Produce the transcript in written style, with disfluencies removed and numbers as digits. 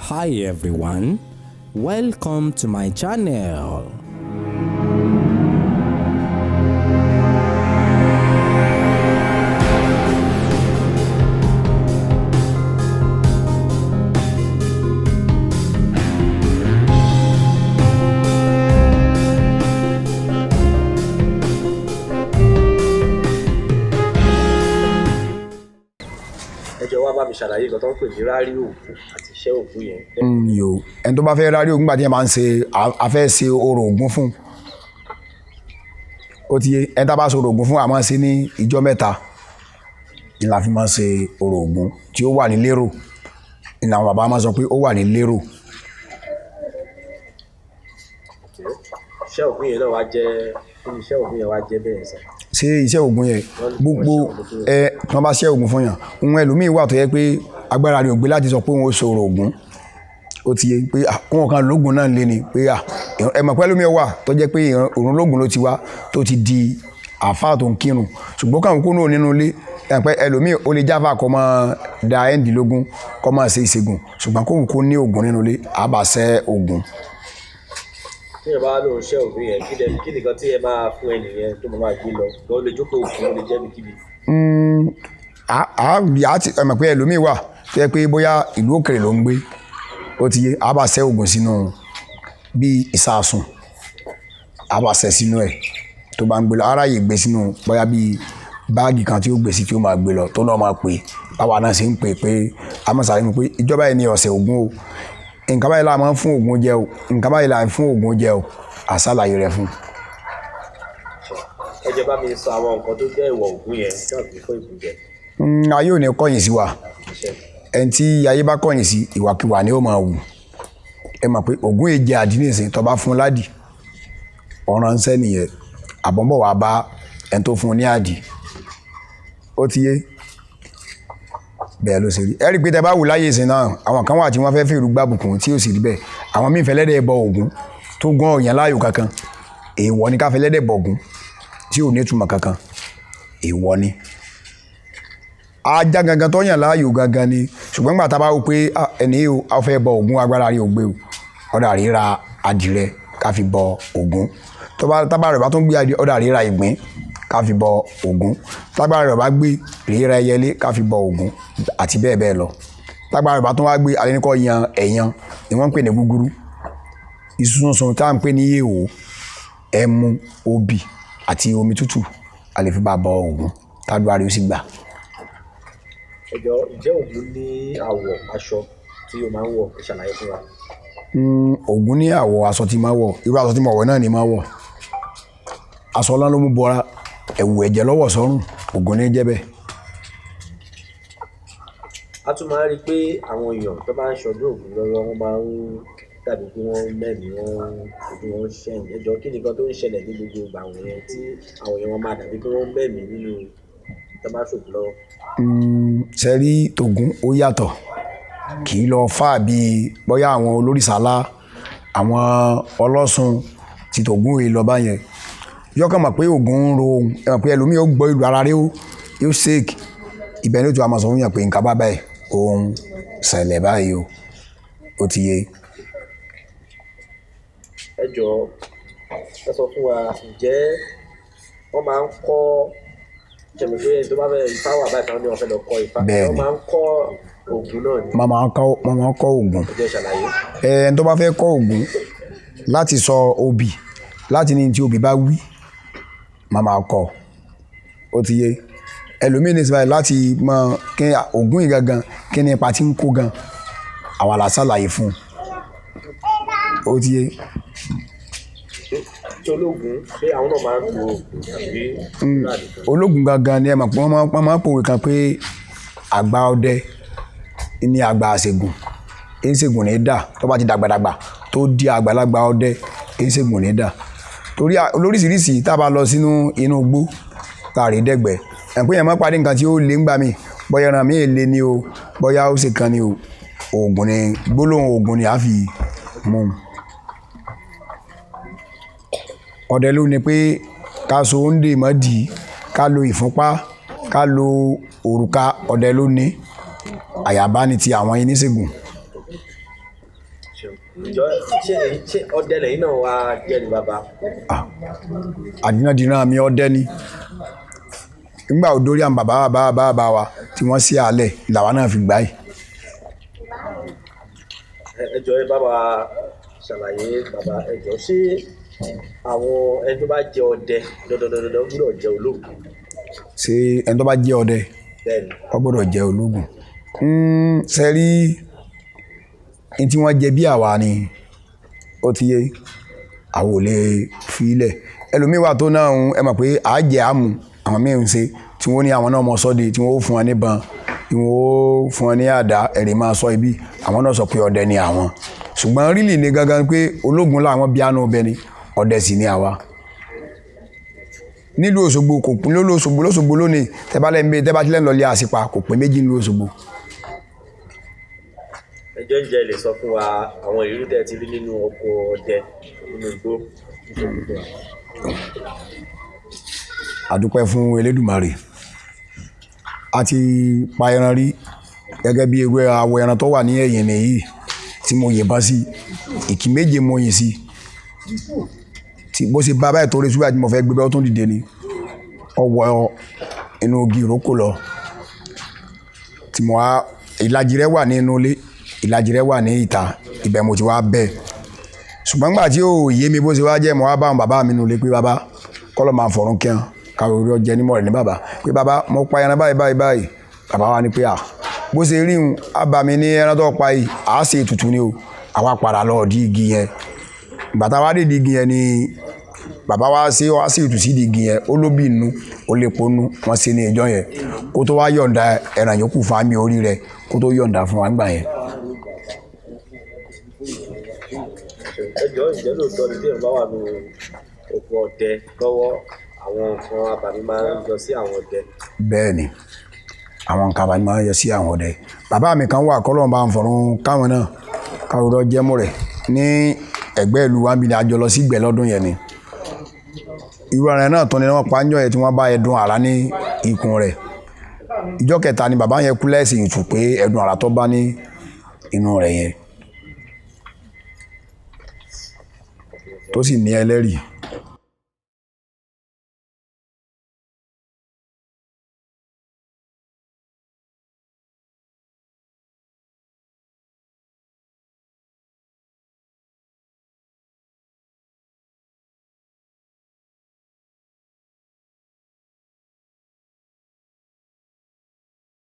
Hi everyone, welcome to my channel. Wá bá mi ṣàlàyé nǹkan tó ń pè ní rárí ògùn àti iṣẹ́ ògùn yẹn. Ẹni tó bá fẹ́ rárí ògùn gbà tí ẹ máa ń ṣe afẹ́ ṣe orò ògùn fún ó ti yé ẹni tá bá ṣe orò ògùn fún àmọ́ ṣe ní ìjọ mẹ́ta ni la fi máa ń ṣe orò ògùn tí ó wà ní lérò ni àwọn bàbá máa sọ pé ó wà ní lérò. Iṣẹ́ ògùn yẹn náà wá jẹ́ iṣẹ́ ògùn yẹn wá jẹ́ bẹ́ẹ̀ sẹ́. Ṣé iṣẹ́ ògùn yẹn gbogbo tí wọ́n bá ṣe ògùn fún yàn ohun ẹlòmíì wà tó yẹ pé agbára rẹ̀ ò gbé láti sọ pé òun ó ṣòro ògùn ó ti yé pé kó wọn kan lóògùn náà lé ni pé ẹ̀mọ̀ pẹ́ lómi wà tó jẹ́ pé òun lóògùn ló ti wá tó ti di àáfàá tó ń kírun ṣùgbọ́n káwọn kó náà nínú ilé ẹ̀pẹ́ ẹlòmíì ó lè jáfà kọ́ máa da ẹ́ndínlógún kọ́ máa ṣe ìṣègùn ṣùgbọ́n kóhùn kó ní ògùn nínú ilé àbàṣẹ ògùn. Tí ẹ bá lóun ṣẹ́ ògùn yẹn kí nìkan tí ẹ máa fún ẹnìyẹn tó máa gbé lọ tó lè jókòó ògùn ó lè jẹ́ níkìbí. Ẹ̀mọ̀ pé ẹlòmíì wà tó yẹ pé bóyá ìlú òkèrè ló ń gbé ó ti yé àbàṣẹ ògùn sínú bíi ìsàsùn àbàṣẹ sínú ẹ̀ tó bá ń gbé lọ aráyè gbé sínú bóyá bíi báàgì kan tí ó gbé sí tí ó máa gbé lọ tó náà máa pè báwa náà ṣe ń pè pé amọ̀sàlẹ̀ mi pé ìjọba yìí ní ọ̀sẹ̀ ògùn o nǹkan báyìí la máa ń fún ògùn jẹ o nǹkan báyìí la ń fún ògùn jẹ o àṣàlàyé rẹ fún. Ẹ jẹ́ bá mi sọ àwọn nǹkan tó jẹ́ ìwọ̀ ògùn yẹn tí wọ́n fi fún ìbùn jẹ. Ayé ò ní kọ̀yìn sí wa ẹni tí ayé bá kọ̀yìn sí ìwàkiwà ni ó máa wù ẹ mọ̀ pé ògùn èjì àdínìsìn tó bá fún ládì ọ̀ràn ńṣẹ́ nìyẹn àbọ̀nbọ̀ wàá bá ẹni tó fún ní àdì ó ti yé bẹ́ẹ̀ ló ṣe rí ẹ rí i pé tẹ bá wù láyé ìsìn náà àwọn kan wà tí wọ́n fẹ́ fi ìrúgbà bùkún tí ò sì rí bẹ́ẹ̀ àwọn míì fẹ́ lẹ́dẹ̀ bọ ògún tó gán ọ̀yàn láàyò kankan èèwọ̀ ni ká fẹ́ lẹ́dẹ̀ bọ ògún tí ò ní ìtumọ̀ kankan èèwọ̀ ni ajá gangan tó yàn láàyò gangan ni ṣùgbọ́n gbà tá a bá wò pé ẹni yìí ó fẹ́ bọ ògún agbára rí ògbé o ọ̀dà ríra adìrẹ ká fi bọ ògún tábà rẹ̀ bá tún gbé ọ̀dà ríra ìgbín ká fi bọ ògún tágbára rẹ̀ bá gbé ríra ẹyẹlé ká fi bọ ògún àti bẹ́ẹ̀ bẹ́ẹ̀ lọ tágbára rẹ̀ bá tún wá gbé alẹ́nìkọ́ yan ẹ̀yàn ni wọ́n ń pè ní gúgúrú iṣu sunsun tá à ń pè ní yèèwò ẹmu obì àti omi tútù a lè fi bá bọ ògún tágbára rẹ̀ ó sì gbà. Ẹjọ́ ìjẹ́ ògùn ní àwọ̀ aṣọ tí o máa ń wọ̀ ṣàlàyé fún wa. Ògún ní àwọ̀ aṣọ tí máa wọ̀ irú aṣọ tí mo wọ̀ náà ni máa wọ̀ aṣọ ọlá ló mú bọra ẹ̀wù ẹ̀jẹ̀ lọ́wọ́ sọ́rùn ògùn ní jẹ́ bẹ́ẹ̀. A tún máa ń rí i pé àwọn èèyàn tó bá ń ṣọdún ògùn lọ́wọ́ wọ́n máa ń dàbí pé wọ́n mẹ́mí ojú wọn ṣẹ̀yìn ẹjọ́ kí nìkan tó ń ṣẹlẹ̀ ní gbogbo ìgbà àwọn yẹn tí àwọn èèyàn wọn máa dàbí pé wọ́n mẹ́mí nínú tó bá ṣògùn lọ́wọ́. Sẹ́rí tògún ó yàtọ̀ kì í lọ fà bíi bóyá àwọn olórìṣàlá àwọn ọlọ́sùn ti tògún èyí lọ báyẹn yọkàn mọ̀ pé ògùn ń ro ohun ẹ mọ̀ pé ẹlòmíì ó gbọ́ ìlú ara rẹ̀ yóò ṣèkì ibẹ̀ ní ojú àmọ̀ sọ fún yàn pé nǹkan bá báyìí ohun ṣẹlẹ̀ báyìí ó ti yé. Ẹ jọ̀ọ́ ẹ sọ fún wa ǹjẹ́ wọ́n máa ń kọ́ jẹ̀mí pé tó bá fẹ́ ifá wà báyìí kan ní wọ́n fẹ́ lọ kọ́ ifá wọ́n máa ń kọ́ ògùn náà ni. Wọ́n máa ń kọ́ ògùn. Ẹ jẹ́ ṣàlàyé. Ẹni tó bá fẹ́ kọ́ ògùn láti sọ obì láti ní tí obì bá wí máa kọ́ ó ti yé ẹlòmíín ní síbáyìí láti mọ kí ògùn yìí gangan kí ni ipa tí ń kó gan àwa la ṣàlàyé fún ó ti yé. Ológun pé àwọn náà máa ń lo ògùn tàbí. Ológun gangan ni ẹ mọ̀ pé wọ́n máa ń pòwe kan pé àgbà ọdẹ ní àgbà àṣègùn ìṣègùn ní dà tó bá ti dàgbàdàgbà tó di àgbàlagbà ọdẹ ìṣègùn ní dà torí olóríṣiríṣi tá a bá lọ sínú inú igbó tá a rí dẹ́gbẹ̀ẹ́ ẹ̀pẹ́ yẹn máa parí nǹkan tí ó lé ńgbà mí bóyá ẹran mi èlé ni o bóyá ó ṣe kan ni o oògùn ni gbólóhùn oògùn ni a fi mú un. Ọdẹ ló ní pé ká so oúnjẹ mọ́ dì í ká lo ìfúnpá ká lo òrùka ọdẹ ló ní àyàbá ni ti àwọn oníṣègùn ẹjọ́ ṣé ọdẹ lẹ́yìn náà wá jẹ́ ní bàbá. àdínàdínà mi ọdẹ ni nígbà òdórí àwọn bàbá wa tí wọ́n sí àlẹ̀ làwa náà fi gbà yìí. ẹjọ́ ẹ bá wa ṣàlàyé bàbá ẹjọ́ ṣé àwọn ẹni tó bá jẹ ọdẹ dandandandan gbọ́dọ̀ jẹ ológun. ṣé ẹni tó bá jẹ ọdẹ wọ́n gbọ́dọ̀ jẹ ológun. ṣe rí ní tí wọ́n jẹ bí àwa ni ó ti yé àwọn ò lè fi ilẹ̀ ẹlòmíì wà tó náà ẹ mọ̀ pé àájẹ àmú àwọn míì ń ṣe tí wọ́n ní àwọn náà mọ̀ sọ́de tí wọ́n ó fún wọn níbọn tí wọ́n ó fún wọn ní àdá ẹ̀rì máa sọ ibi àwọn náà sọ pé ọdẹ ni àwọn ṣùgbọ́n rílì ní gangan pé ológun làwọn bí àánú ọbẹ̀ ni ọdẹ sì ni àwa. nílùú Òṣogbo kò pín lóṣogbo lónìí tẹ́bá tilẹ̀ ń lọ lé àṣìpa kò pín méjì nílùú Òṣogbo. ẹjọ́ ń jẹ́ lè sọ fún wa àwọn ìrírí tẹ́ ti rí nínú oko ọdẹ nínú igbó. àdúpẹ́ fún Elédùmarè a ti pa ẹran rí gẹ́gẹ́ bí ewé awọ ẹran tó wà ní ẹ̀yìn nìyí tí mo yìnbọn sí ìkí méje mo yìn sí tí bó ṣe bá báyìí tó rí ṣúgbà tí mo fẹ́ gbé bẹ́ ó tún dìde ni ọwọ́ inú igi ìrókò lọ tí mo wá ìlàjì rẹ̀ wà ní inú ilé ìlàjì rẹ̀ wà ní ìta ibẹ̀ mo ti wá bẹ́ẹ̀ ṣùgbọ́n nígbà tí ó yé mi bó ṣe wá jẹ́ mo wá bá àwọn bàbá mi nulẹ̀ pé bàbá kọ́lọ̀ máa fọ̀rún kí hàn káwé orí ọjẹ́ nímọ̀ rẹ̀ ní bàbá pé bàbá mo pa ẹran báyìí bàbá wa ní pé bó ṣe rí un àbàmì ní ẹran tó pa yìí ṣe ètùtù ni o àwa padà lọ di igi yẹn bàtà wa dé di igi yẹn ni bàbá wa ṣe ètùtù sí di igi yẹn ó lóbì inú ó lè ponú wọn ṣe ní ìjọ yẹn kó tó wá yọ̀ǹda ẹran yòókù fún àmì orí rẹ̀ kó tó yọ̀ǹda fún wa gbà yẹn. ẹjọ́ ìjẹ́ lóòótọ́ ni bí ẹ̀ bá wà ní oko ọdẹ lọ́wọ́ àwọn nǹkan abàmì máa ń yọ sí àwọn ọdẹ. bẹ́ẹ̀ ni àwọn nǹkan abàmì máa ń yọ sí àwọn ọdẹ bàbá mi kan wà kọ́lọ́n bá ń fọ̀rún káwọn náà káwọn ọdọ jẹ́mú rẹ̀ ní ẹgbẹ́ ìlú wa ń bi ní àjọ lọ sí ìgbẹ́ lọ́dún yẹn ni irú ara náà tán ni wọ́n pa ń jọ yẹn tí wọ́n bá ẹdun àrá ní ikùn rẹ̀ ìjọ kẹta ni bàbá yẹn kú lẹ́sìn ìtù pé ẹdun àrá tó bá ní inú rẹ̀ yẹn tó sì ní ẹlẹ́rìí.